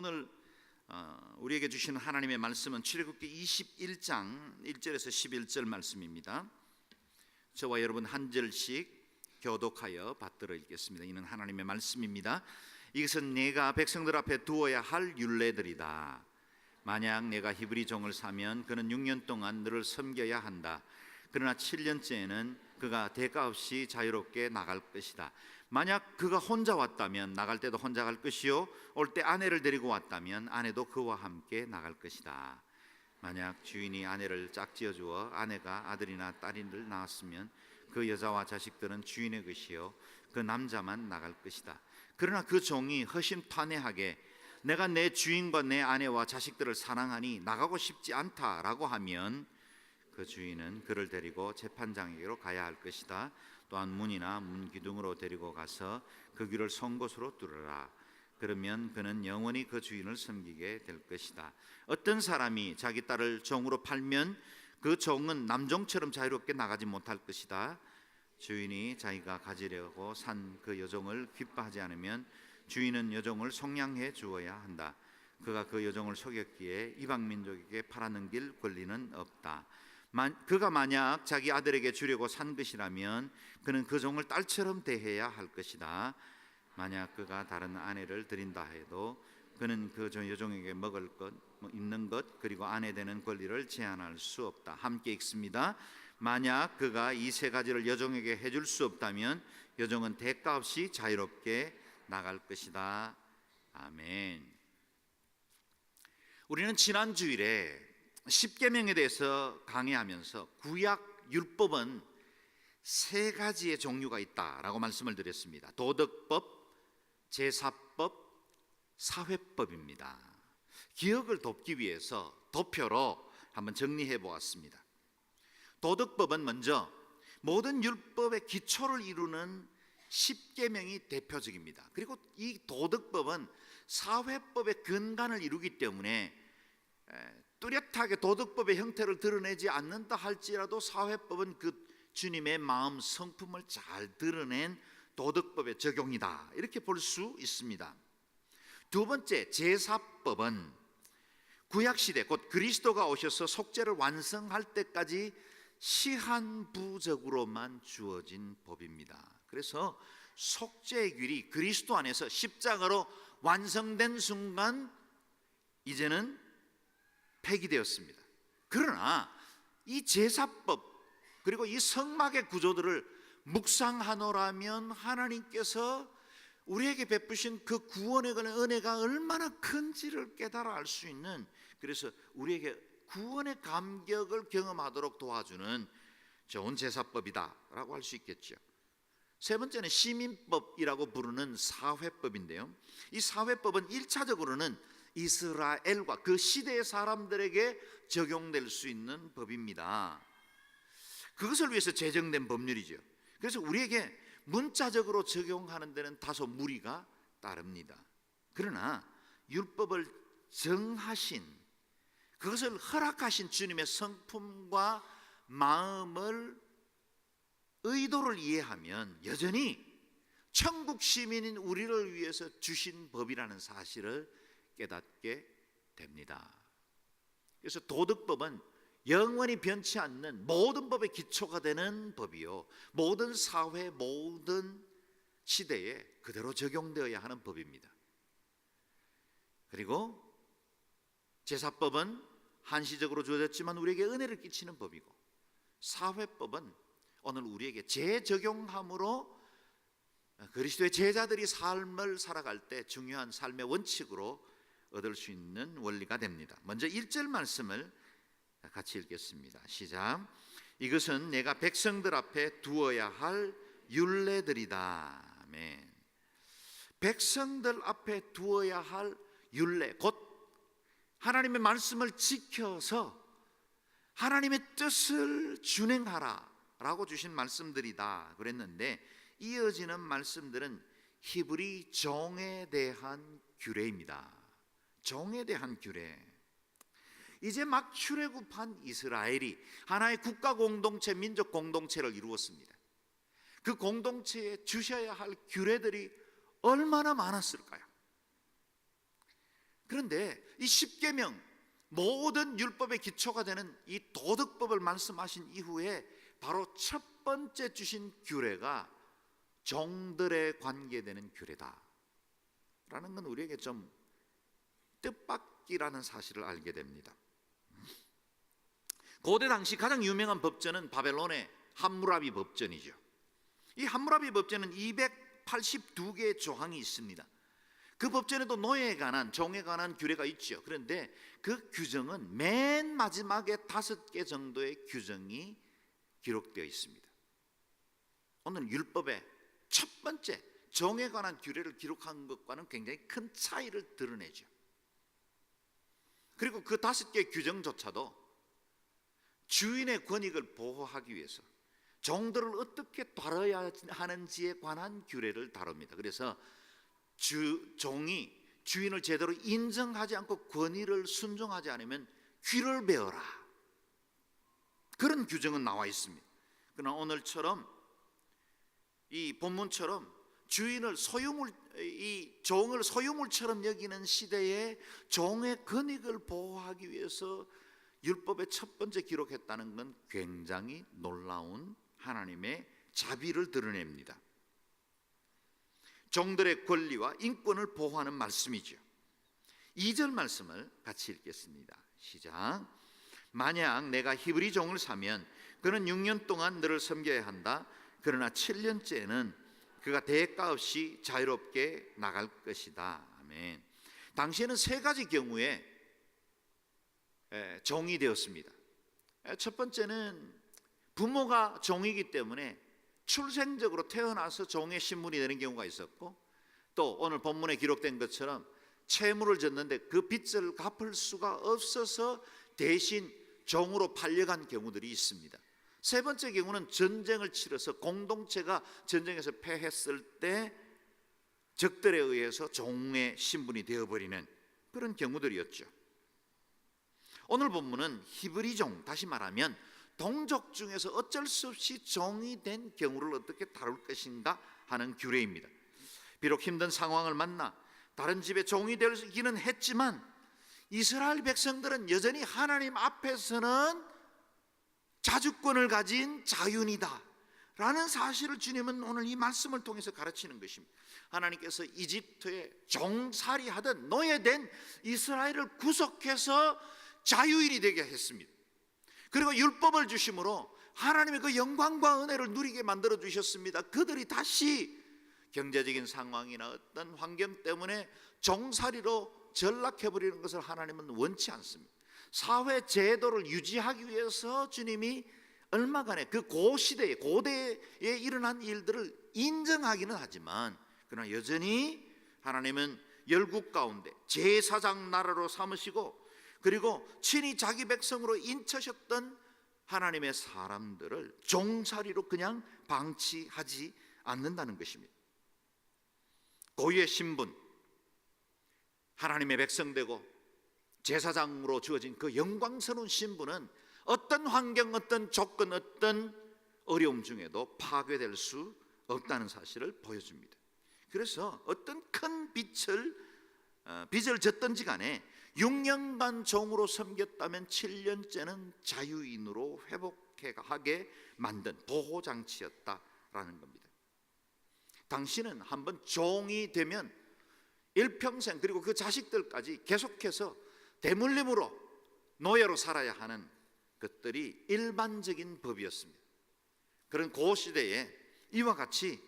오늘 우리에게 주시는 하나님의 말씀은 출애굽기 21장 1절에서 11절 말씀입니다. 저와 여러분 한 절씩 교독하여 받들어 읽겠습니다. 이는 하나님의 말씀입니다. 이것은 내가 백성들 앞에 두어야 할 율례들이다. 만약 내가 히브리 종을 사면 그는 6년 동안 너를 섬겨야 한다. 그러나 7년째에는 그가 대가 없이 자유롭게 나갈 것이다. 만약 그가 혼자 왔다면 나갈 때도 혼자 갈 것이요, 올 때 아내를 데리고 왔다면 아내도 그와 함께 나갈 것이다. 만약 주인이 아내를 짝지어 주어 아내가 아들이나 딸을 낳았으면 그 여자와 자식들은 주인의 것이요, 그 남자만 나갈 것이다. 그러나 그 종이 허심탄회하게 내가 내 주인과 내 아내와 자식들을 사랑하니 나가고 싶지 않다라고 하면 그 주인은 그를 데리고 재판장에게로 가야 할 것이다. 또한 문이나 문 기둥으로 데리고 가서 그 귀를 송곳으로 뚫어라. 그러면 그는 영원히 그 주인을 섬기게 될 것이다. 어떤 사람이 자기 딸을 종으로 팔면 그 종은 남종처럼 자유롭게 나가지 못할 것이다. 주인이 자기가 가지려고 산 그 여종을 기뻐하지 않으면 주인은 여종을 속량해 주어야 한다. 그가 그 여종을 속였기에 이방 민족에게 팔아넘길 권리는 없다. 그가 만약 자기 아들에게 주려고 산 것이라면 그는 그 종을 딸처럼 대해야 할 것이다. 만약 그가 다른 아내를 드린다 해도 그는 그 여종에게 먹을 것, 입는 것, 그리고 아내 되는 권리를 제한할 수 없다. 함께 읽습니다. 만약 그가 이 세 가지를 여종에게 해줄 수 없다면 여종은 대가 없이 자유롭게 나갈 것이다. 아멘. 우리는 지난 주일에 십계명에 대해서 강의하면서 구약 율법은 세 가지의 종류가 있다라고 말씀을 드렸습니다. 도덕법, 제사법, 사회법입니다. 기억을 돕기 위해서 도표로 한번 정리해 보았습니다. 도덕법은 먼저 모든 율법의 기초를 이루는 십계명이 대표적입니다. 그리고 이 도덕법은 사회법의 근간을 이루기 때문에 뚜렷하게 도덕법의 형태를 드러내지 않는다 할지라도 사회법은 그 주님의 마음 성품을 잘 드러낸 도덕법의 적용이다, 이렇게 볼 수 있습니다. 두 번째, 제사법은 구약시대 곧 그리스도가 오셔서 속죄를 완성할 때까지 시한부적으로만 주어진 법입니다. 그래서 속죄의 길이 그리스도 안에서 십자가로 완성된 순간 이제는 폐기되었습니다. 그러나 이 제사법 그리고 이 성막의 구조들을 묵상하노라면 하나님께서 우리에게 베푸신 그 구원의 은혜가 얼마나 큰지를 깨달아 알 수 있는, 그래서 우리에게 구원의 감격을 경험하도록 도와주는 좋은 제사법이다라고 할 수 있겠죠. 세 번째는 시민법이라고 부르는 사회법인데요, 이 사회법은 1차적으로는 이스라엘과 그 시대의 사람들에게 적용될 수 있는 법입니다. 그것을 위해서 제정된 법률이죠. 그래서 우리에게 문자적으로 적용하는 데는 다소 무리가 따릅니다. 그러나 율법을 정하신, 그것을 허락하신 주님의 성품과 마음을, 의도를 이해하면 여전히 천국 시민인 우리를 위해서 주신 법이라는 사실을 깨닫게 됩니다. 그래서 도덕법은 영원히 변치 않는 모든 법의 기초가 되는 법이요, 모든 사회, 모든 시대에 그대로 적용되어야 하는 법입니다. 그리고 제사법은 한시적으로 주어졌지만 우리에게 은혜를 끼치는 법이고, 사회법은 오늘 우리에게 재적용함으로 그리스도의 제자들이 삶을 살아갈 때 중요한 삶의 원칙으로 얻을 수 있는 원리가 됩니다. 먼저 1절 말씀을 같이 읽겠습니다. 시작. 이것은 내가 백성들 앞에 두어야 할 율례들이다. 아멘. 백성들 앞에 두어야 할 율례, 곧 하나님의 말씀을 지켜서 하나님의 뜻을 준행하라 라고 주신 말씀들이다 그랬는데, 이어지는 말씀들은 히브리 종에 대한 규례입니다. 종에 대한 규례. 이제 막 출애굽한 이스라엘이 하나의 국가 공동체, 민족 공동체를 이루었습니다. 그 공동체에 주셔야 할 규례들이 얼마나 많았을까요? 그런데 이 십계명, 모든 율법의 기초가 되는 이 도덕법을 말씀하신 이후에 바로 첫 번째 주신 규례가 종들에 관계되는 규례다 라는 건 우리에게 좀 뜻밖이라는 사실을 알게 됩니다. 고대 당시 가장 유명한 법전은 바벨론의 함무라비 법전이죠. 이 함무라비 법전은 282개의 조항이 있습니다. 그 법전에도 노예에 관한, 종에 관한 규례가 있죠. 그런데 그 규정은 맨 마지막에 5개 정도의 규정이 기록되어 있습니다. 오늘 율법의 첫 번째 종에 관한 규례를 기록한 것과는 굉장히 큰 차이를 드러내죠. 그리고 그 5개의 규정조차도 주인의 권익을 보호하기 위해서 종들을 어떻게 다뤄야 하는지에 관한 규례를 다룹니다. 그래서 종이 주인을 제대로 인정하지 않고 권위를 순종하지 않으면 귀를 베어라, 그런 규정은 나와 있습니다. 그러나 오늘처럼 이 본문처럼 주인을 이 종을 소유물처럼 여기는 시대에 종의 권익을 보호하기 위해서 율법의 첫 번째 기록했다는 건 굉장히 놀라운 하나님의 자비를 드러냅니다. 종들의 권리와 인권을 보호하는 말씀이죠. 2절 말씀을 같이 읽겠습니다. 시작. 만약 내가 히브리 종을 사면 그는 6년 동안 너를 섬겨야 한다. 그러나 7년째는 그가 대가 없이 자유롭게 나갈 것이다. 아멘. 당시에는 3가지 경우에 종이 되었습니다. 첫 번째는 부모가 종이기 때문에 출생적으로 태어나서 종의 신분이 되는 경우가 있었고, 또 오늘 본문에 기록된 것처럼 채무를 졌는데 그 빚을 갚을 수가 없어서 대신 종으로 팔려간 경우들이 있습니다. 세 번째 경우는 전쟁을 치러서 공동체가 전쟁에서 패했을 때 적들에 의해서 종의 신분이 되어버리는 그런 경우들이었죠. 오늘 본문은 히브리 종, 다시 말하면 동족 중에서 어쩔 수 없이 종이 된 경우를 어떻게 다룰 것인가 하는 규례입니다. 비록 힘든 상황을 만나 다른 집에 종이 되기는 했지만 이스라엘 백성들은 여전히 하나님 앞에서는 자주권을 가진 자윤이다 라는 사실을 주님은 오늘 이 말씀을 통해서 가르치는 것입니다. 하나님께서 이집트에 종살이하던 노예된 이스라엘을 구속해서 자유인이 되게 했습니다. 그리고 율법을 주심으로 하나님의 그 영광과 은혜를 누리게 만들어 주셨습니다. 그들이 다시 경제적인 상황이나 어떤 환경 때문에 종살이로 전락해버리는 것을 하나님은 원치 않습니다. 사회 제도를 유지하기 위해서 주님이 얼마간에 그 고시대에, 고대에 일어난 일들을 인정하기는 하지만, 그러나 여전히 하나님은 열국 가운데 제사장 나라로 삼으시고, 그리고 친히 자기 백성으로 인쳐셨던 하나님의 사람들을 종살이로 그냥 방치하지 않는다는 것입니다. 고유의 신분, 하나님의 백성되고 제사장으로 주어진 그 영광스러운 신분은 어떤 환경, 어떤 조건, 어떤 어려움 중에도 파괴될 수 없다는 사실을 보여줍니다. 그래서 어떤 큰 빚을 졌든지 간에 6년간 종으로 섬겼다면 7년째는 자유인으로 회복하게 만든 보호장치였다라는 겁니다. 당신은 한번 종이 되면 일평생, 그리고 그 자식들까지 계속해서 대물림으로 노예로 살아야 하는 것들이 일반적인 법이었습니다. 그런 고시대에 이와 같이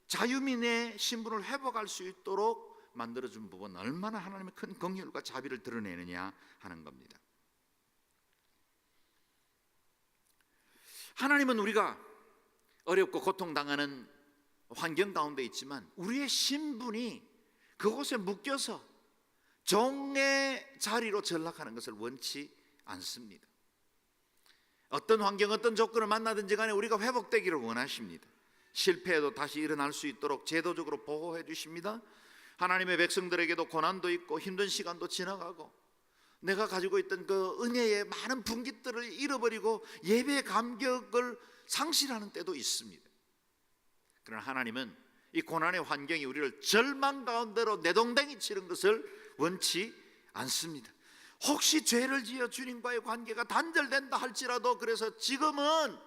자유민의 신분을 회복할 수 있도록 만들어준 부분, 얼마나 하나님의 큰 긍휼과 자비를 드러내느냐 하는 겁니다. 하나님은 우리가 어렵고 고통당하는 환경 가운데 있지만 우리의 신분이 그곳에 묶여서 종의 자리로 전락하는 것을 원치 않습니다. 어떤 환경, 어떤 조건을 만나든지 간에 우리가 회복되기를 원하십니다. 실패해도 다시 일어날 수 있도록 제도적으로 보호해 주십니다. 하나님의 백성들에게도 고난도 있고 힘든 시간도 지나가고 내가 가지고 있던 그 은혜의 많은 분깃들을 잃어버리고 예배의 감격을 상실하는 때도 있습니다. 그러나 하나님은 이 고난의 환경이 우리를 절망 가운데로 내동댕이 치는 것을 원치 않습니다. 혹시 죄를 지어 주님과의 관계가 단절된다 할지라도, 그래서 지금은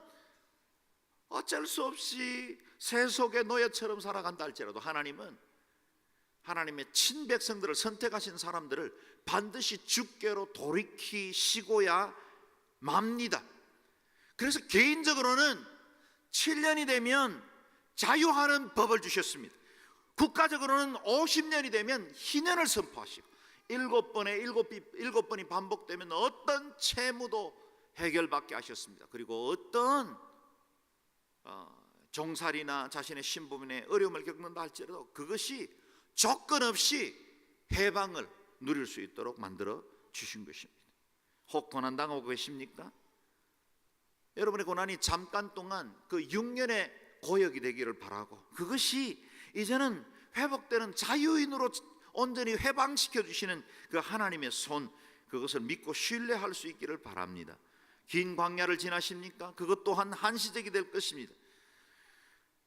어쩔 수 없이 세속의 노예처럼 살아간다 할지라도, 하나님은 하나님의 친백성들을 선택하신 사람들을 반드시 주께로 돌이키시고야 맙니다. 그래서 개인적으로는 7년이 되면 자유하는 법을 주셨습니다. 국가적으로는 50년이 되면 희년을 선포하시고, 7번이 반복되면 어떤 채무도 해결받게 하셨습니다. 그리고 어떤 종살이나 자신의 신부민의 어려움을 겪는다 할지라도 그것이 조건 없이 해방을 누릴 수 있도록 만들어 주신 것입니다. 혹 고난당하고 계십니까? 여러분의 고난이 잠깐 동안 그 6년의 고역이 되기를 바라고, 그것이 이제는 회복되는 자유인으로 온전히 해방시켜 주시는 그 하나님의 손, 그것을 믿고 신뢰할 수 있기를 바랍니다. 긴 광야를 지나십니까? 그것 또한 한시적이 될 것입니다.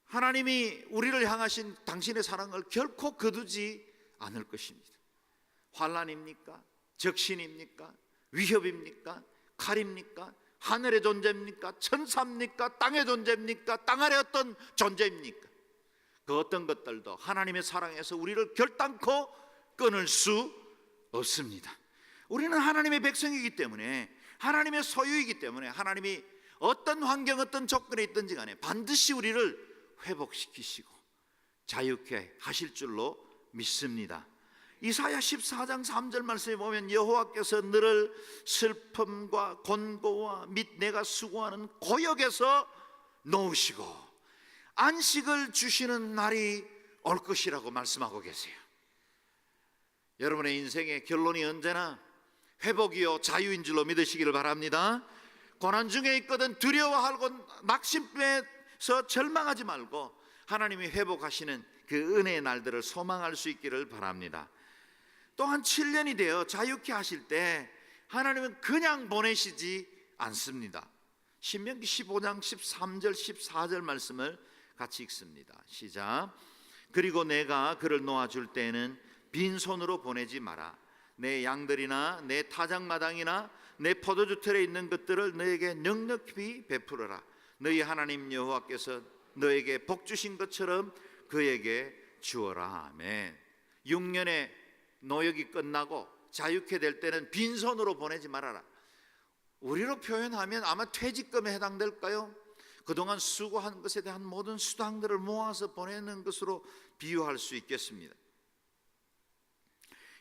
하나님이 우리를 향하신 당신의 사랑을 결코 거두지 않을 것입니다. 환난입니까? 적신입니까? 위협입니까? 칼입니까? 하늘의 존재입니까? 천사입니까? 땅의 존재입니까? 땅 아래 어떤 존재입니까? 그 어떤 것들도 하나님의 사랑에서 우리를 결단코 끊을 수 없습니다. 우리는 하나님의 백성이기 때문에, 하나님의 소유이기 때문에, 하나님이 어떤 환경, 어떤 조건에 있든지 간에 반드시 우리를 회복시키시고 자유케 하실 줄로 믿습니다. 이사야 14장 3절 말씀에 보면 여호와께서 너를 슬픔과 곤고와 및 내가 수고하는 고역에서 놓으시고 안식을 주시는 날이 올 것이라고 말씀하고 계세요. 여러분의 인생의 결론이 언제나 회복이요 자유인 줄로 믿으시기를 바랍니다. 고난 중에 있거든 두려워하고 낙심해서 절망하지 말고 하나님이 회복하시는 그 은혜의 날들을 소망할 수 있기를 바랍니다. 또한 7년이 되어 자유케 하실 때 하나님은 그냥 보내시지 않습니다. 신명기 15장 13절 14절 말씀을 같이 읽습니다. 시작. 그리고 내가 그를 놓아줄 때에는 빈손으로 보내지 마라. 내 양들이나 내 타작마당이나 내 포도주 틀에 있는 것들을 너에게 넉넉히 베풀어라. 너희 하나님 여호와께서 너에게 복 주신 것처럼 그에게 주어라. 아멘. 6년의 노역이 끝나고 자유케 될 때는 빈손으로 보내지 말아라. 우리로 표현하면 아마 퇴직금에 해당될까요? 그동안 수고한 것에 대한 모든 수당들을 모아서 보내는 것으로 비유할 수 있겠습니다.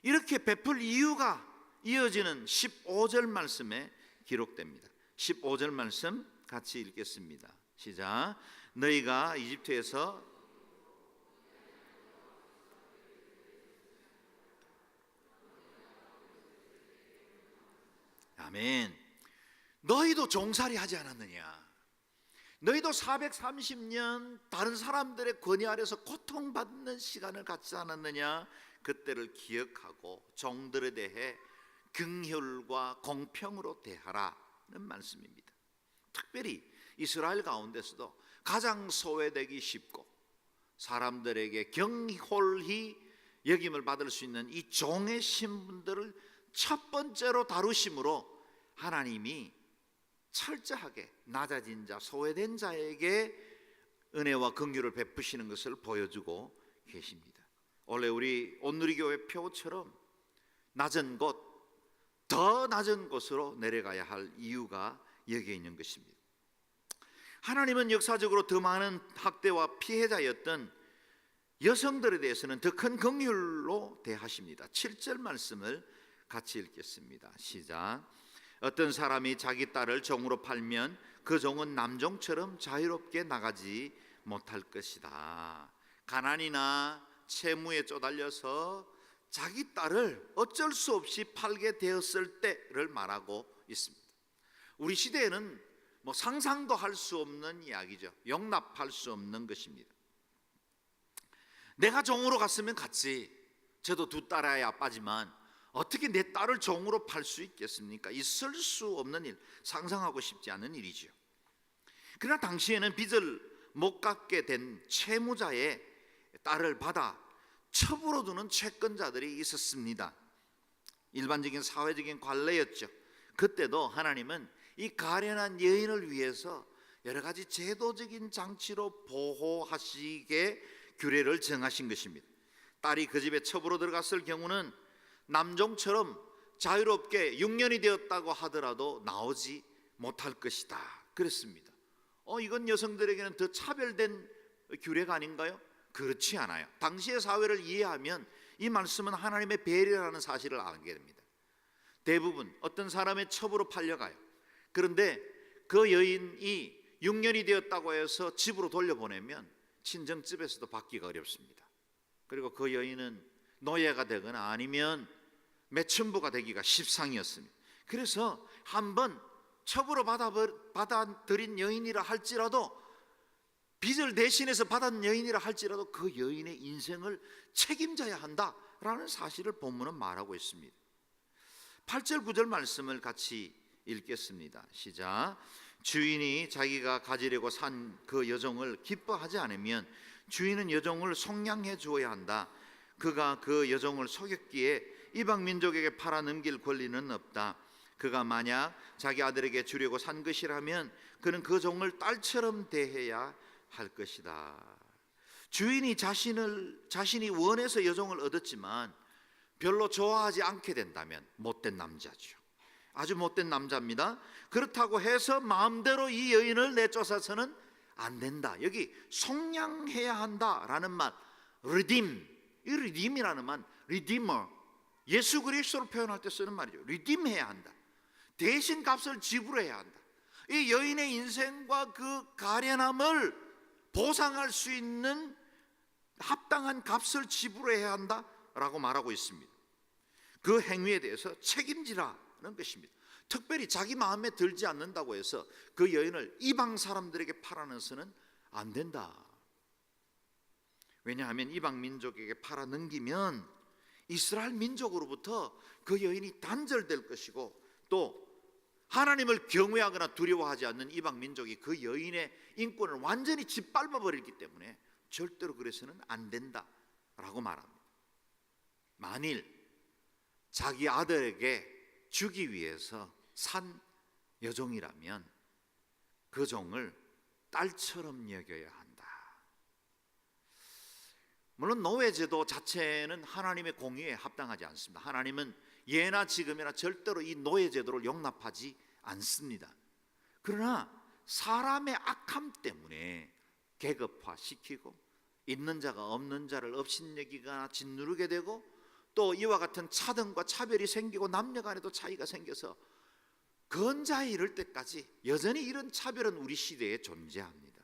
이렇게 베풀 이유가 이어지는 15절 말씀에 기록됩니다. 15절 말씀 같이 읽겠습니다. 시작. 너희가 이집트에서 아멘. 너희도 종살이 하지 않았느냐? 너희도 430년 다른 사람들의 권위 아래서 고통받는 시간을 갖지 않았느냐? 그때를 기억하고 종들에 대해 긍휼과 공평으로 대하라는 말씀입니다. 특별히 이스라엘 가운데서도 가장 소외되기 쉽고 사람들에게 경홀히 여김을 받을 수 있는 이 종의 신분들을 첫 번째로 다루심으로 하나님이 철저하게 낮아진 자, 소외된 자에게 은혜와 긍휼을 베푸시는 것을 보여주고 계십니다. 원래 우리 온누리교회 표처럼 낮은 곳, 더 낮은 곳으로 내려가야 할 이유가 여기에 있는 것입니다. 하나님은 역사적으로 더 많은 학대와 피해자였던 여성들에 대해서는 더 큰 긍휼로 대하십니다. 7절 말씀을 같이 읽겠습니다. 시작. 어떤 사람이 자기 딸을 종으로 팔면 그 종은 남종처럼 자유롭게 나가지 못할 것이다. 가난이나 채무에 쪼달려서 자기 딸을 어쩔 수 없이 팔게 되었을 때를 말하고 있습니다. 우리 시대에는 상상도 할 수 없는 이야기죠. 용납할 수 없는 것입니다. 내가 종으로 갔으면 갔지. 저도 두 딸아이 아빠지만 어떻게 내 딸을 종으로 팔 수 있겠습니까? 있을 수 없는 일, 상상하고 싶지 않은 일이지요. 그러나 당시에는 빚을 못 갚게 된 채무자의 딸을 받아 첩으로 두는 채권자들이 있었습니다. 일반적인 사회적인 관례였죠. 그때도 하나님은 이 가련한 여인을 위해서 여러 가지 제도적인 장치로 보호하시게 규례를 정하신 것입니다. 딸이 그 집에 첩으로 들어갔을 경우는 남종처럼 자유롭게 6년이 되었다고 하더라도 나오지 못할 것이다 그랬습니다. 이건 여성들에게는 더 차별된 규례가 아닌가요? 그렇지 않아요. 당시의 사회를 이해하면 이 말씀은 하나님의 배려라는 사실을 알게 됩니다. 대부분 어떤 사람의 첩으로 팔려가요. 그런데 그 여인이 6년이 되었다고 해서 집으로 돌려보내면 친정집에서도 받기가 어렵습니다. 그리고 그 여인은 노예가 되거나 아니면 매춘부가 되기가 십상이었습니다. 그래서 한번 첩으로 받아들인 여인이라 할지라도, 빚을 대신해서 받은 여인이라 할지라도 그 여인의 인생을 책임져야 한다라는 사실을 본문은 말하고 있습니다. 8절 9절 말씀을 같이 읽겠습니다. 시작. 주인이 자기가 가지려고 산 그 여종을 기뻐하지 않으면 주인은 여종을 속량해 주어야 한다. 그가 그 여종을 속였기에 이방 민족에게 팔아 넘길 권리는 없다. 그가 만약 자기 아들에게 주려고 산 것이라면 그는 그 종을 딸처럼 대해야 할 것이다. 주인이 자신이 원해서 여종을 얻었지만 별로 좋아하지 않게 된다면 못된 남자죠. 아주 못된 남자입니다. 그렇다고 해서 마음대로 이 여인을 내쫓아서는 안 된다. 여기 속량해야 한다라는 말, redeem, 이 redeem이라는 말, redeemer, 예수 그리스도를 표현할 때 쓰는 말이죠. redeem해야 한다. 대신 값을 지불해야 한다. 이 여인의 인생과 그 가련함을 보상할 수 있는 합당한 값을 지불해야 한다라고 말하고 있습니다. 그 행위에 대해서 책임지라는 것입니다. 특별히 자기 마음에 들지 않는다고 해서 그 여인을 이방 사람들에게 팔아넣어서는 안 된다. 왜냐하면 이방 민족에게 팔아 넘기면 이스라엘 민족으로부터 그 여인이 단절될 것이고, 또 하나님을 경외하거나 두려워하지 않는 이방 민족이 그 여인의 인권을 완전히 짓밟아 버리기 때문에 절대로 그래서는 안 된다라고 말합니다. 만일 자기 아들에게 주기 위해서 산 여종이라면 그 종을 딸처럼 여겨야 한다. 물론 노예제도 자체는 하나님의 공의에 합당하지 않습니다. 하나님은 예나 지금이나 절대로 이 노예제도를 용납하지 않습니다. 그러나 사람의 악함 때문에 계급화시키고 있는 자가 없는 자를 업신여기거나 짓누르게 되고, 또 이와 같은 차등과 차별이 생기고 남녀 간에도 차이가 생겨서 건자에 이를 때까지 여전히 이런 차별은 우리 시대에 존재합니다.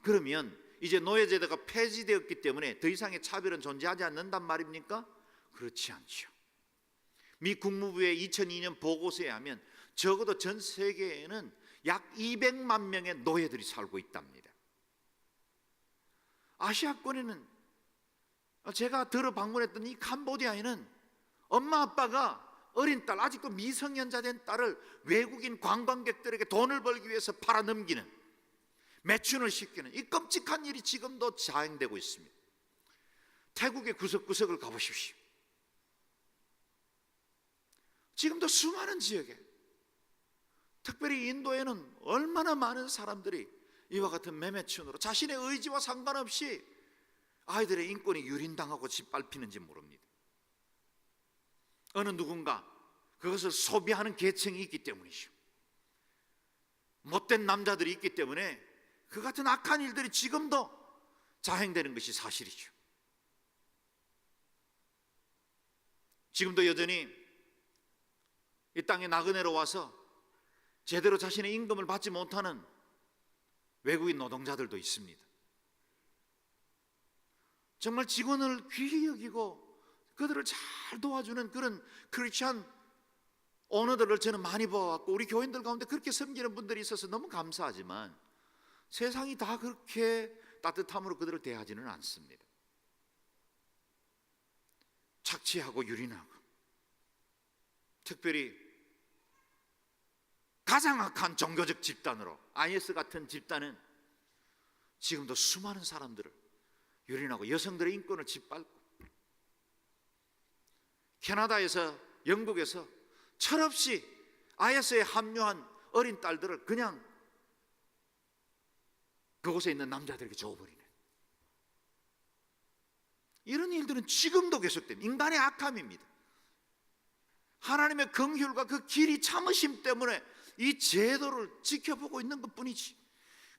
그러면 이제 노예제도가 폐지되었기 때문에 더 이상의 차별은 존재하지 않는단 말입니까? 그렇지 않죠. 미 국무부의 2002년 보고서에 하면 적어도 전 세계에는 약 200만 명의 노예들이 살고 있답니다. 아시아권에는 제가 들어 방문했던 이 캄보디아에는 엄마 아빠가 어린 딸, 아직도 미성년자 된 딸을 외국인 관광객들에게 돈을 벌기 위해서 팔아 넘기는, 매춘을 시키는 이 끔찍한 일이 지금도 자행되고 있습니다. 태국의 구석구석을 가보십시오. 지금도 수많은 지역에, 특별히 인도에는 얼마나 많은 사람들이 이와 같은 매매춘으로 자신의 의지와 상관없이 아이들의 인권이 유린당하고 짓밟히는지 모릅니다. 어느 누군가 그것을 소비하는 계층이 있기 때문이죠. 못된 남자들이 있기 때문에 그 같은 악한 일들이 지금도 자행되는 것이 사실이죠. 지금도 여전히 이 땅에 나그네로 와서 제대로 자신의 임금을 받지 못하는 외국인 노동자들도 있습니다. 정말 직원을 귀히 여기고 그들을 잘 도와주는 그런 크리스찬 오너들을 저는 많이 보아왔고, 우리 교인들 가운데 그렇게 섬기는 분들이 있어서 너무 감사하지만 세상이 다 그렇게 따뜻함으로 그들을 대하지는 않습니다. 착취하고 유린하고, 특별히 가장 악한 종교적 집단으로 IS 같은 집단은 지금도 수많은 사람들을 유린하고 여성들의 인권을 짓밟고 캐나다에서, 영국에서 철없이 IS에 합류한 어린 딸들을 그냥 그곳에 있는 남자들에게 줘버리는, 이런 일들은 지금도 계속됩니다. 인간의 악함입니다. 하나님의 긍휼과 그 길이 참으심 때문에 이 제도를 지켜보고 있는 것뿐이지.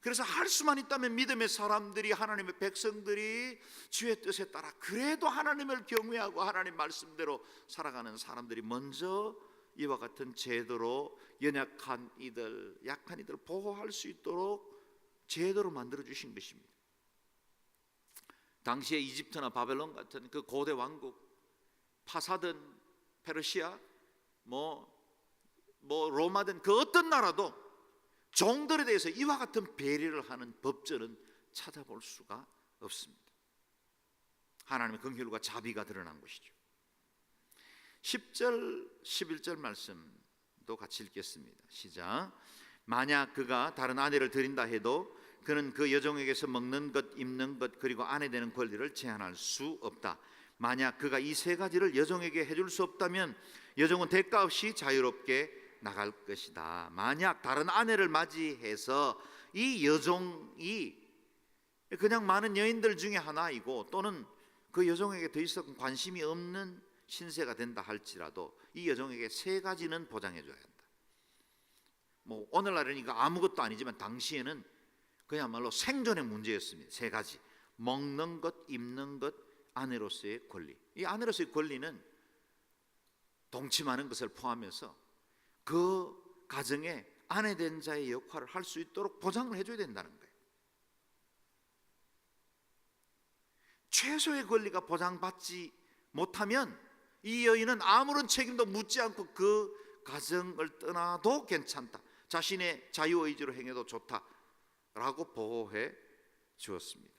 그래서 할 수만 있다면 믿음의 사람들이, 하나님의 백성들이 주의 뜻에 따라 그래도 하나님을 경외하고 하나님 말씀대로 살아가는 사람들이 먼저 이와 같은 제도로 연약한 이들, 약한 이들을 보호할 수 있도록 제도로 만들어 주신 것입니다. 당시에 이집트나 바벨론 같은 그 고대 왕국, 파사든 페르시아, 로마든 그 어떤 나라도 종들에 대해서 이와 같은 배려를 하는 법전은 찾아볼 수가 없습니다. 하나님의 긍휼과 자비가 드러난 것이죠. 10절, 11절 말씀도 같이 읽겠습니다. 시작. 만약 그가 다른 아내를 드린다 해도 그는 그 여종에게서 먹는 것, 입는 것, 그리고 아내 되는 권리를 제한할 수 없다. 만약 그가 이 세 가지를 여종에게 해줄 수 없다면 여종은 대가 없이 자유롭게 나갈 것이다. 만약 다른 아내를 맞이해서 이 여종이 그냥 많은 여인들 중에 하나이고 또는 그 여종에게 더 이상 관심이 없는 신세가 된다 할지라도 이 여종에게 세 가지는 보장해 줘야 한다. 오늘날은 이거 아무것도 아니지만 당시에는 그야말로 생존의 문제였습니다. 세 가지: 먹는 것, 입는 것, 아내로서의 권리. 이 아내로서의 권리는 동침하는 것을 포함해서 그 가정에 아내 된 자의 역할을 할 수 있도록 보장을 해줘야 된다는 거예요. 최소의 권리가 보장받지 못하면 이 여인은 아무런 책임도 묻지 않고 그 가정을 떠나도 괜찮다, 자신의 자유의지로 행해도 좋다라고 보호해 주었습니다.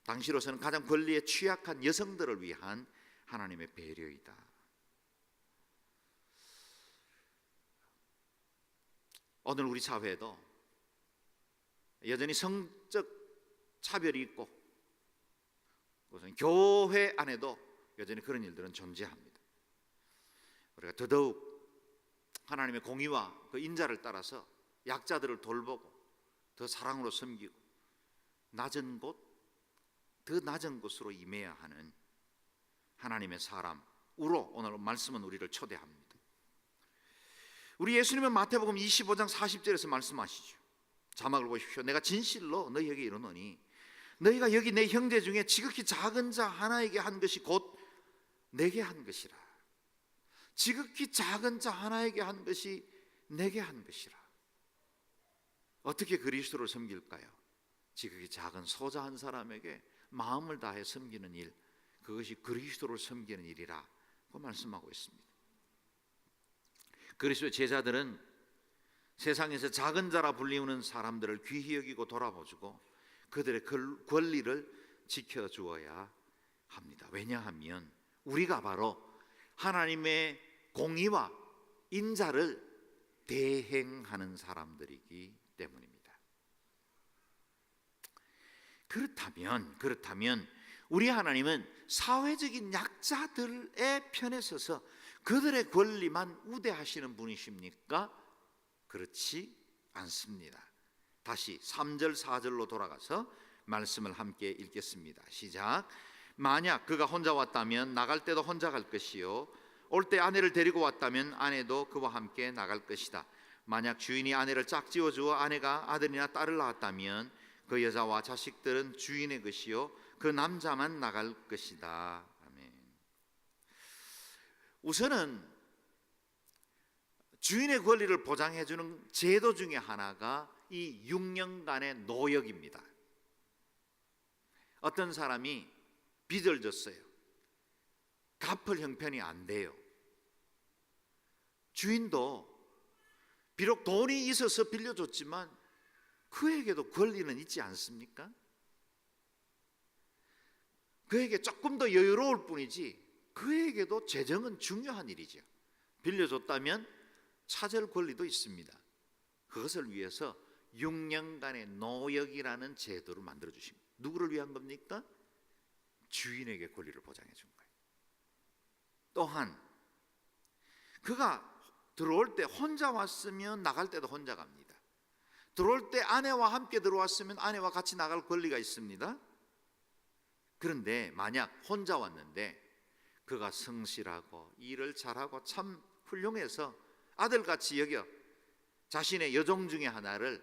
당시로서는 가장 권리에 취약한 여성들을 위한 하나님의 배려이다. 오늘 우리 사회에도 여전히 성적 차별이 있고 우선 교회 안에도 여전히 그런 일들은 존재합니다. 우리가 더더욱 하나님의 공의와 그 인자를 따라서 약자들을 돌보고 더 사랑으로 섬기고 낮은 곳, 더 낮은 곳으로 임해야 하는 하나님의 사람으로 오늘 말씀은 우리를 초대합니다. 우리 예수님은 마태복음 25장 40절에서 말씀하시죠. 자막을 보십시오. 내가 진실로 너희에게 이르노니 너희가 여기 내 형제 중에 지극히 작은 자 하나에게 한 것이 곧 내게 한 것이라. 지극히 작은 자 하나에게 한 것이 내게 한 것이라. 어떻게 그리스도를 섬길까요? 지극히 작은 소자 한 사람에게 마음을 다해 섬기는 일, 그것이 그리스도를 섬기는 일이라고 말씀하고 있습니다. 그리스도의 제자들은 세상에서 작은 자라 불리우는 사람들을 귀히 여기고 돌아보고 그들의 권리를 지켜주어야 합니다. 왜냐하면 우리가 바로 하나님의 공의와 인자를 대행하는 사람들이기 때문입니다. 그렇다면 우리 하나님은 사회적인 약자들의 편에 서서 그들의 권리만 우대하시는 분이십니까? 그렇지 않습니다. 다시 3절 4절로 돌아가서 말씀을 함께 읽겠습니다. 시작. 만약 그가 혼자 왔다면 나갈 때도 혼자 갈 것이요 올 때 아내를 데리고 왔다면 아내도 그와 함께 나갈 것이다. 만약 주인이 아내를 짝지어 주어 아내가 아들이나 딸을 낳았다면 그 여자와 자식들은 주인의 것이요 그 남자만 나갈 것이다. 아멘. 우선은 주인의 권리를 보장해 주는 제도 중에 하나가 이 6년간의 노역입니다. 어떤 사람이 빚을 졌어요. 갚을 형편이 안 돼요. 주인도 비록 돈이 있어서 빌려줬지만 그에게도 권리는 있지 않습니까? 그에게 조금 더 여유로울 뿐이지 그에게도 재정은 중요한 일이죠. 빌려줬다면 찾을 권리도 있습니다. 그것을 위해서 6년간의 노역이라는 제도를 만들어 주신 거예요. 누구를 위한 겁니까? 주인에게 권리를 보장해 준 거예요. 또한 그가 들어올 때 혼자 왔으면 나갈 때도 혼자 갑니다. 들어올 때 아내와 함께 들어왔으면 아내와 같이 나갈 권리가 있습니다. 그런데 만약 혼자 왔는데 그가 성실하고 일을 잘하고 참 훌륭해서 아들같이 여겨 자신의 여종 중에 하나를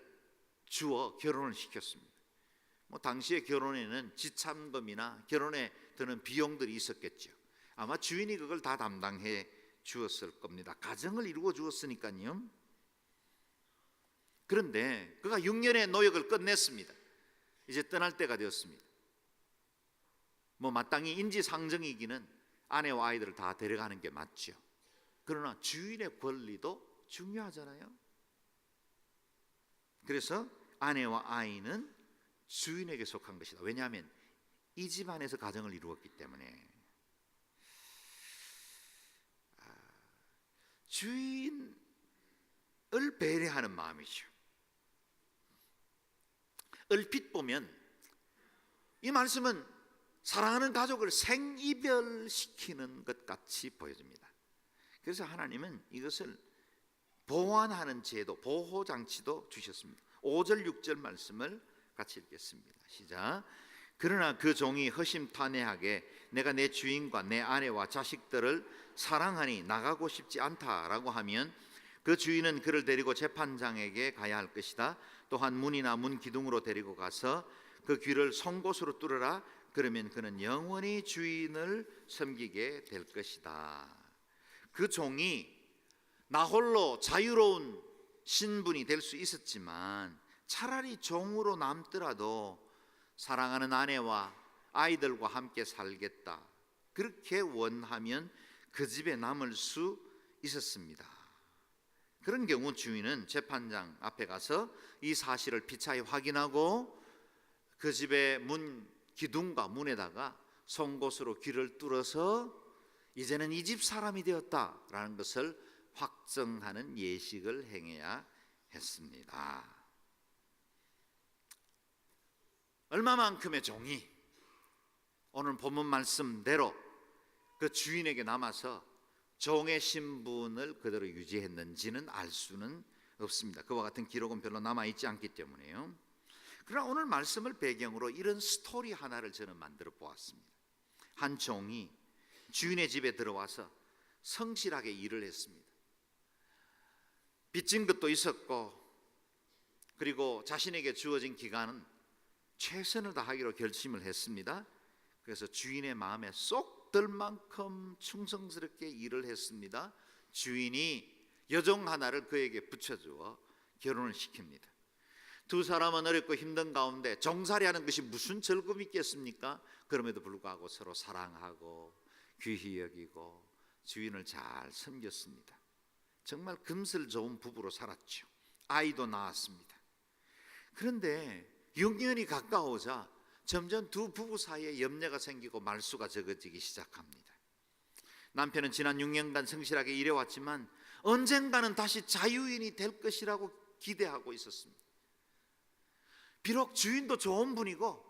주어 결혼을 시켰습니다. 당시의 결혼에는 지참금이나 결혼에 드는 비용들이 있었겠죠. 아마 주인이 그걸 다 담당해 주었을 겁니다. 가정을 이루어 주었으니까요. 그런데 그가 6년의 노역을 끝냈습니다. 이제 떠날 때가 되었습니다. 마땅히 인지상정이기는 아내와 아이들을 다 데려가는 게 맞죠. 그러나 주인의 권리도 중요하잖아요. 그래서 아내와 아이는 주인에게 속한 것이다. 왜냐하면 이 집안에서 가정을 이루었기 때문에. 주인을 배려하는 마음이죠. 얼핏 보면 이 말씀은 사랑하는 가족을 생이별시키는 것 같이 보여집니다. 그래서 하나님은 이것을 보완하는 제도, 보호장치도 주셨습니다. 5절 6절 말씀을 같이 읽겠습니다. 시작. 그러나 그 종이 허심탄회하게 내가 내 주인과 내 아내와 자식들을 사랑하니 나가고 싶지 않다라고 하면 그 주인은 그를 데리고 재판장에게 가야 할 것이다. 또한 문이나 문 기둥으로 데리고 가서 그 귀를 송곳으로 뚫으라. 그러면 그는 영원히 주인을 섬기게 될 것이다. 그 종이 나 홀로 자유로운 신분이 될 수 있었지만 차라리 종으로 남더라도 사랑하는 아내와 아이들과 함께 살겠다, 그렇게 원하면 그 집에 남을 수 있었습니다. 그런 경우 주인은 재판장 앞에 가서 이 사실을 피차에 확인하고 그 집의 문 기둥과 문에다가 송곳으로 귀를 뚫어서 이제는 이 집 사람이 되었다라는 것을 확정하는 예식을 행해야 했습니다. 얼마만큼의 종이 오늘 본문 말씀대로 그 주인에게 남아서 종의 신분을 그대로 유지했는지는 알 수는 없습니다. 그와 같은 기록은 별로 남아있지 않기 때문에요. 그러나 오늘 말씀을 배경으로 이런 스토리 하나를 저는 만들어 보았습니다. 한 종이 주인의 집에 들어와서 성실하게 일을 했습니다. 빚진 것도 있었고, 그리고 자신에게 주어진 기간은 최선을 다하기로 결심을 했습니다. 그래서 주인의 마음에 쏙 들 만큼 충성스럽게 일을 했습니다. 주인이 여종 하나를 그에게 붙여주어 결혼을 시킵니다. 두 사람은 어렵고 힘든 가운데 종살이하는 것이 무슨 즐거움이 있겠습니까? 그럼에도 불구하고 서로 사랑하고 귀히 여기고 주인을 잘 섬겼습니다. 정말 금슬 좋은 부부로 살았죠. 아이도 낳았습니다. 그런데 6년이 가까워자 점점 두 부부 사이에 염려가 생기고 말수가 적어지기 시작합니다. 남편은 지난 6년간 성실하게 일해왔지만 언젠가는 다시 자유인이 될 것이라고 기대하고 있었습니다. 비록 주인도 좋은 분이고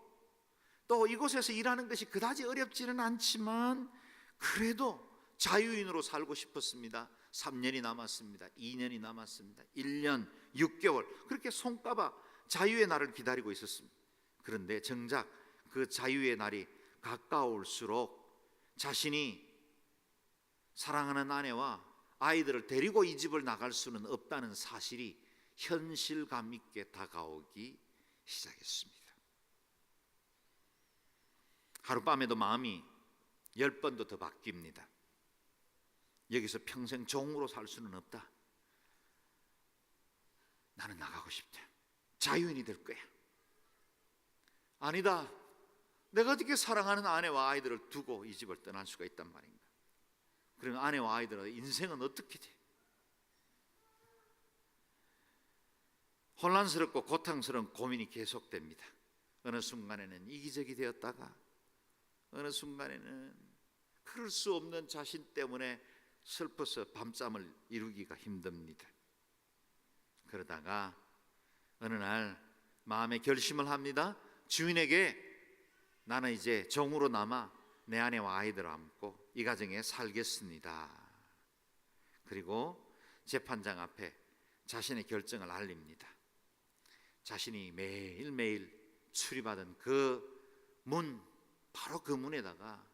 또 이곳에서 일하는 것이 그다지 어렵지는 않지만 그래도 자유인으로 살고 싶었습니다. 3년이 남았습니다. 2년이 남았습니다. 1년 6개월, 그렇게 손꼽아 자유의 날을 기다리고 있었습니다. 그런데 정작 그 자유의 날이 가까울수록 자신이 사랑하는 아내와 아이들을 데리고 이 집을 나갈 수는 없다는 사실이 현실감 있게 다가오기 시작했습니다. 하룻밤에도 마음이 10번도 더 바뀝니다. 여기서 평생 종으로 살 수는 없다. 나는 나가고 싶다. 자유인이 될 거야. 아니다. 내가 어떻게 사랑하는 아내와 아이들을 두고 이 집을 떠날 수가 있단 말인가? 그러면 아내와 아이들의 인생은 어떻게 돼? 혼란스럽고 고통스러운 고민이 계속됩니다. 어느 순간에는 이기적이 되었다가 어느 순간에는 그럴 수 없는 자신 때문에 슬퍼서 밤잠을 이루기가 힘듭니다. 그러다가 어느 날 마음의 결심을 합니다. 주인에게 나는 이제 종으로 남아 내 아내와 아이들을 안고 이 가정에 살겠습니다. 그리고 재판장 앞에 자신의 결정을 알립니다. 자신이 매일매일 출입하던 그 문, 바로 그 문에다가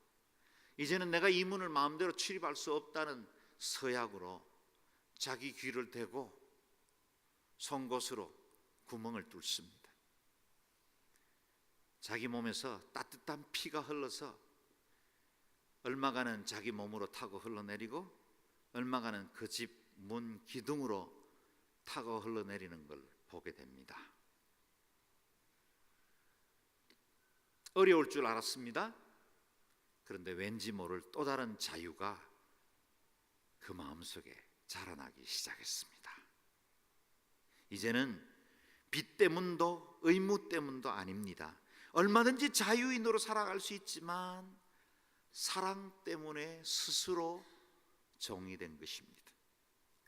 이제는 내가 이 문을 마음대로 출입할 수 없다는 서약으로 자기 귀를 대고 송곳으로 구멍을 뚫습니다. 자기 몸에서 따뜻한 피가 흘러서 얼마간은 자기 몸으로 타고 흘러내리고 얼마간은 그 집 문 기둥으로 타고 흘러내리는 걸 보게 됩니다. 어려울 줄 알았습니다. 그런데 왠지 모를 또 다른 자유가 그 마음속에 자라나기 시작했습니다. 이제는 빚 때문도 의무 때문도 아닙니다. 얼마든지 자유인으로 살아갈 수 있지만 사랑 때문에 스스로 종이 된 것입니다.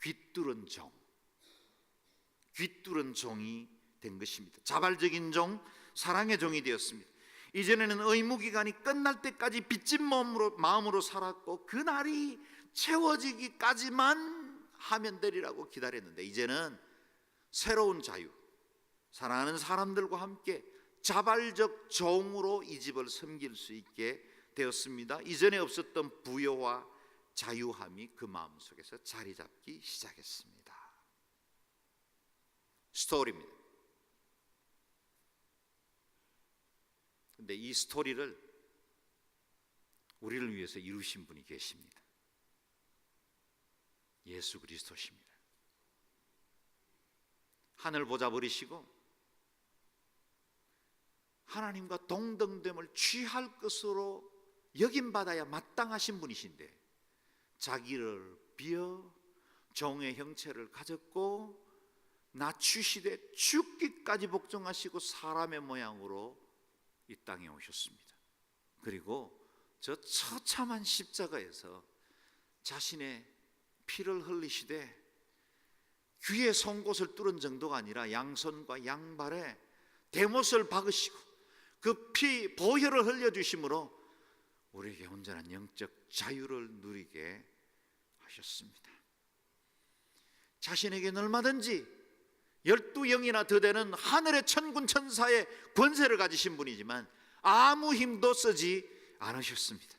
귀뚫은 종, 귀뚫은 종이 된 것입니다. 자발적인 종, 사랑의 종이 되었습니다. 이전에는 의무 기간이 끝날 때까지 빚진 마음으로 살았고 그 날이 채워지기까지만 하면 되리라고 기다렸는데 이제는 새로운 자유, 사랑하는 사람들과 함께 자발적 종으로 이 집을 섬길 수 있게 되었습니다. 이전에 없었던 부여와 자유함이 그 마음속에서 자리 잡기 시작했습니다. 스토리입니다. 그런데 이 스토리를 우리를 위해서 이루신 분이 계십니다. 예수 그리스도십니다. 하늘 보좌 버리시고 하나님과 동등됨을 취할 것으로 여김받아야 마땅하신 분이신데 자기를 비어 종의 형체를 가졌고 낮추시되 죽기까지 복종하시고 사람의 모양으로 이 땅에 오셨습니다. 그리고 저 처참한 십자가에서 자신의 피를 흘리시되 귀에 송곳을 뚫은 정도가 아니라 양손과 양발에 대못을 박으시고 그 피 보혈을 흘려주심으로 우리에게 온전한 영적 자유를 누리게 하셨습니다. 자신에게는 얼마든지 12영이나 더 되는 하늘의 천군 천사의 권세를 가지신 분이지만 아무 힘도 쓰지 않으셨습니다.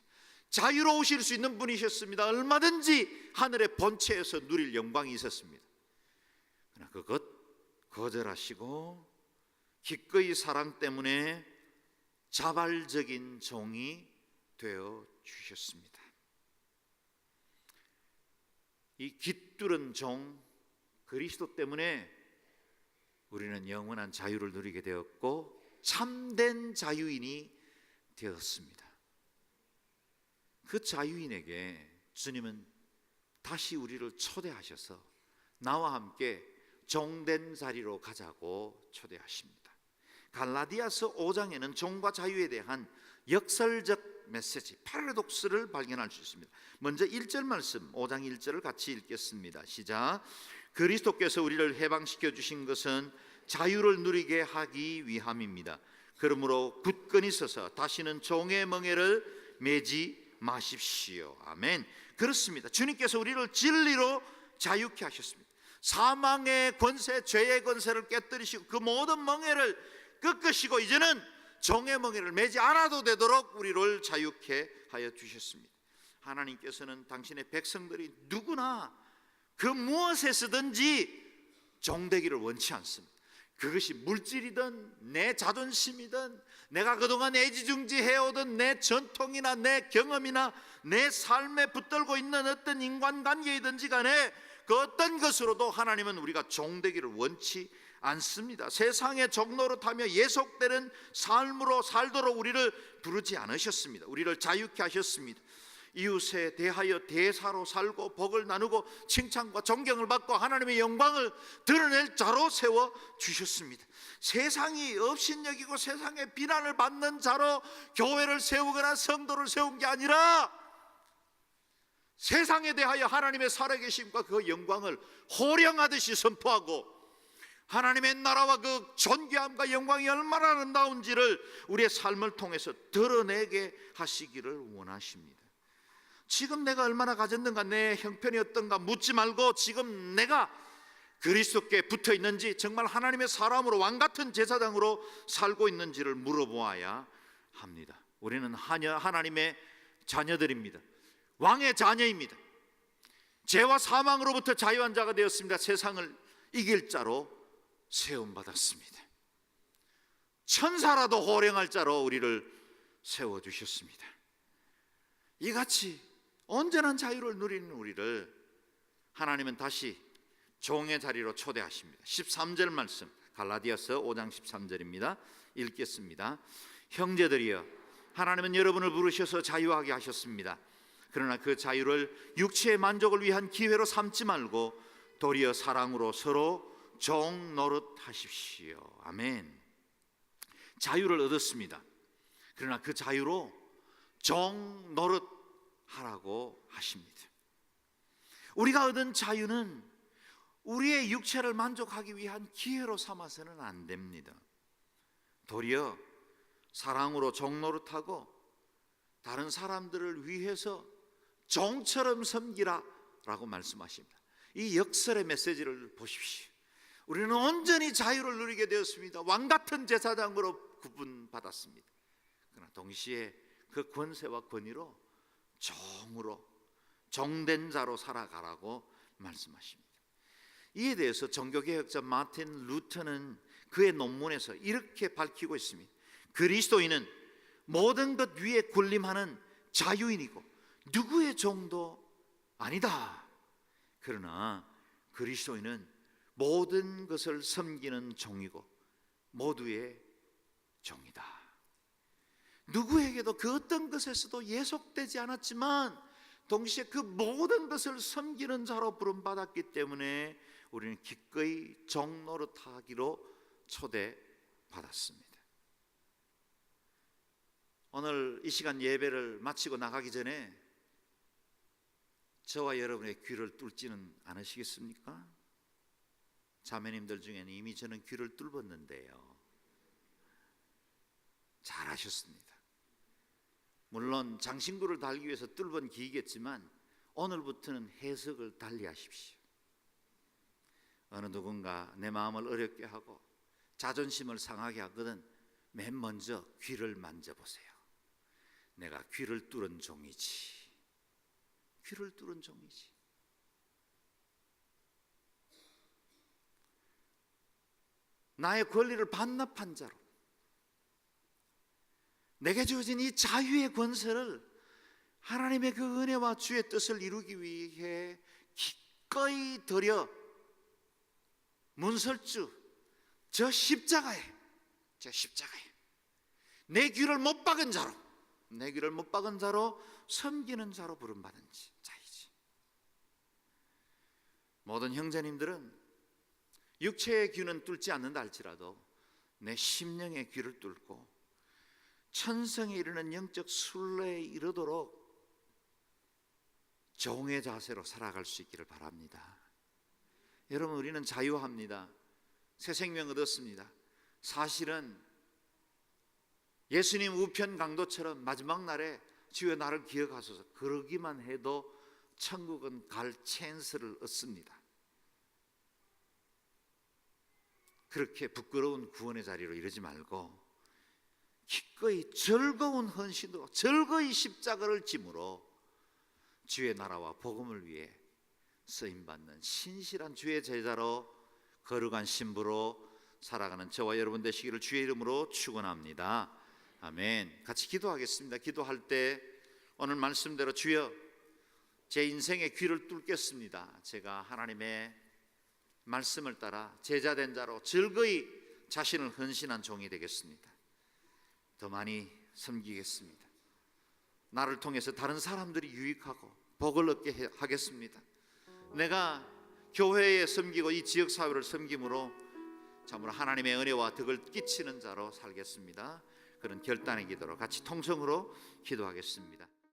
자유로우실 수 있는 분이셨습니다. 얼마든지 하늘의 본체에서 누릴 영광이 있었습니다. 그러나 그것 거절하시고 기꺼이 사랑 때문에 자발적인 종이 되어 주셨습니다. 이 깃뚫은 종 그리스도 때문에 우리는 영원한 자유를 누리게 되었고 참된 자유인이 되었습니다. 그 자유인에게 주님은 다시 우리를 초대하셔서 나와 함께 종된 자리로 가자고 초대하십니다. 갈라디아서 5장에는 종과 자유에 대한 역설적 메시지, 파라독스를 발견할 수 있습니다. 먼저 1절 말씀 5장 1절을 같이 읽겠습니다. 시작. 그리스도께서 우리를 해방시켜 주신 것은 자유를 누리게 하기 위함입니다. 그러므로 굳건히 서서 다시는 종의 멍에를 매지 마십시오. 아멘. 그렇습니다. 주님께서 우리를 진리로 자유케 하셨습니다. 사망의 권세, 죄의 권세를 깨뜨리시고 그 모든 멍에를 꺾으시고 이제는 종의 멍에를 매지 않아도 되도록 우리를 자유케 하여 주셨습니다. 하나님께서는 당신의 백성들이 누구나 그 무엇에서든지 종되기를 원치 않습니다. 그것이 물질이든 내 자존심이든 내가 그동안 애지중지해오던 내 전통이나 내 경험이나 내 삶에 붙들고 있는 어떤 인간관계이든지 간에 그 어떤 것으로도 하나님은 우리가 종되기를 원치 않습니다. 세상의 종로로 타며 예속되는 삶으로 살도록 우리를 부르지 않으셨습니다. 우리를 자유케 하셨습니다. 이웃에 대하여 대사로 살고 복을 나누고 칭찬과 존경을 받고 하나님의 영광을 드러낼 자로 세워 주셨습니다. 세상이 업신여기고 세상의 비난을 받는 자로 교회를 세우거나 성도를 세운 게 아니라 세상에 대하여 하나님의 살아계심과 그 영광을 호령하듯이 선포하고 하나님의 나라와 그 존귀함과 영광이 얼마나 아름다운지를 우리의 삶을 통해서 드러내게 하시기를 원하십니다. 지금 내가 얼마나 가졌는가, 내 형편이 어떤가 묻지 말고 지금 내가 그리스도께 붙어 있는지, 정말 하나님의 사람으로 왕같은 제사장으로 살고 있는지를 물어보아야 합니다. 우리는 하나님의 자녀들입니다. 왕의 자녀입니다. 죄와 사망으로부터 자유한 자가 되었습니다. 세상을 이길 자로 세움받았습니다. 천사라도 호령할 자로 우리를 세워주셨습니다. 이같이 온전한 자유를 누리는 우리를 하나님은 다시 종의 자리로 초대하십니다. 13절 말씀, 갈라디아서 5장 13절입니다. 읽겠습니다. 형제들이여, 하나님은 여러분을 부르셔서 자유하게 하셨습니다. 그러나 그 자유를 육체의 만족을 위한 기회로 삼지 말고 도리어 사랑으로 서로 종 노릇하십시오. 아멘. 자유를 얻었습니다. 그러나 그 자유로 종 노릇하라고 하십니다. 우리가 얻은 자유는 우리의 육체를 만족하기 위한 기회로 삼아서는 안 됩니다. 도리어 사랑으로 종 노릇하고 다른 사람들을 위해서 종처럼 섬기라라고 말씀하십니다. 이 역설의 메시지를 보십시오. 우리는 온전히 자유를 누리게 되었습니다. 왕같은 제사장으로 구분받았습니다. 그러나 동시에 그 권세와 권위로 종으로, 종된 자로 살아가라고 말씀하십니다. 이에 대해서 종교개혁자 마틴 루터는 그의 논문에서 이렇게 밝히고 있습니다. 그리스도인은 모든 것 위에 군림하는 자유인이고 누구의 종도 아니다. 그러나 그리스도인은 모든 것을 섬기는 종이고 모두의 종이다. 누구에게도 그 어떤 것에서도 예속되지 않았지만 동시에 그 모든 것을 섬기는 자로 부름받았기 때문에 우리는 기꺼이 종 노릇하기로 초대받았습니다. 오늘 이 시간 예배를 마치고 나가기 전에 저와 여러분의 귀를 뚫지는 않으시겠습니까? 자매님들 중에는 이미 저는 귀를 뚫었는데요, 잘하셨습니다. 물론 장신구를 달기 위해서 뚫은 귀이겠지만 오늘부터는 해석을 달리하십시오. 어느 누군가 내 마음을 어렵게 하고 자존심을 상하게 하거든 맨 먼저 귀를 만져보세요. 내가 귀를 뚫은 종이지. 귀를 뚫은 종이지. 나의 권리를 반납한 자로, 내게 주어진 이 자유의 권세를 하나님의 그 은혜와 주의 뜻을 이루기 위해 기꺼이 들여 문설주 저 십자가에 내 귀를 못 박은 자로, 내 귀를 못 박은 자로 섬기는 자로 부름받은 자이지. 모든 형제님들은 육체의 귀는 뚫지 않는다 할지라도 내 심령의 귀를 뚫고 천성에 이르는 영적 순례에 이르도록 종의 자세로 살아갈 수 있기를 바랍니다. 여러분, 우리는 자유합니다. 새 생명 얻었습니다. 사실은 예수님 우편 강도처럼 마지막 날에 주여 나를 기억하소서 그러기만 해도 천국은 갈 찬스를 얻습니다. 그렇게 부끄러운 구원의 자리로 이르지 말고 기꺼이 즐거운 헌신으로, 즐거이 십자가를 짐으로 주의 나라와 복음을 위해 쓰임받는 신실한 주의 제자로 거룩한 신부로 살아가는 저와 여러분 되시기를 주의 이름으로 축원합니다. 아멘. 같이 기도하겠습니다. 기도할 때 오늘 말씀대로 주여 제 인생의 귀를 뚫겠습니다. 제가 하나님의 말씀을 따라 제자된 자로 즐거이 자신을 헌신한 종이 되겠습니다. 더 많이 섬기겠습니다. 나를 통해서 다른 사람들이 유익하고 복을 얻게 하겠습니다. 내가 교회에 섬기고 이 지역사회를 섬김으로 참으로 하나님의 은혜와 덕을 끼치는 자로 살겠습니다. 그런 결단의 기도로 같이 통성으로 기도하겠습니다.